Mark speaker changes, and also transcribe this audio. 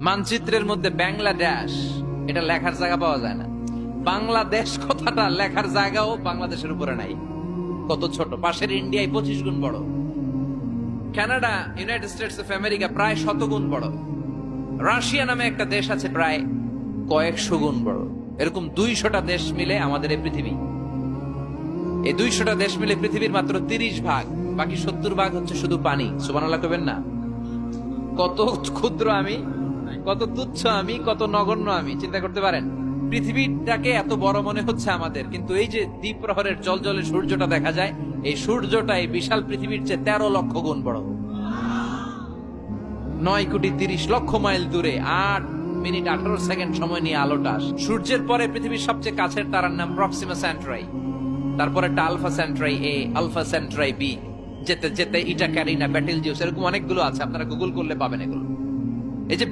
Speaker 1: মানচিত্রের মধ্যে বাংলাদেশ এটা লেখার জায়গা পাওয়া যায় না। বাংলাদেশ কথাটা লেখার জায়গাও বাংলাদেশের উপরে নাই। কত ছোট, পাশের ইন্ডিয়ায় 25 গুণ বড়, Canada United states of America প্রায় 100 গুণ বড়, রাশিয়া নামে একটা দেশ আছে প্রায় কয়েকশো গুণ বড়। এরকম 200টা দেশ মিলে আমাদের এই পৃথিবী। এই 200টা দেশ মিলে পৃথিবীর মাত্র 30 ভাগ, বাকি 70 ভাগ হচ্ছে শুধু পানি। সুবহানাল্লাহ কইবেন না? কত ক্ষুদ্র আমি, কত তুচ্ছ আমি, কত নগণ্য আমি, চিন্তা করতে পারেন? পৃথিবীটাকে এত বড় মনে হচ্ছে আমাদের, কিন্তু এই যে দ্বীপ প্রহরের জলজলে সূর্যটা দেখা যায়, এই সূর্যটা এই বিশাল পৃথিবীর চেয়ে 13 লক্ষ গুণ বড়। 9 কোটি 30 লক্ষ মাইল দূরে 8 মিনিট 18 সেকেন্ড সময় নিয়ে আলোটা আসে। সূর্যের পরে পৃথিবীর সবচেয়ে কাছের তারার নাম প্রক্সিমা সেন্ট্রাই, তারপরে একটা আলফা সেন্ট্রাই এ, আলফা সেন্ট্রাই বি, যেতে যেতে ইটা ক্যারিনা, ব্যাটেলজিউস, এরকম অনেকগুলো আছে, আপনারা গুগল করলে পাবেন এগুলো। এই যে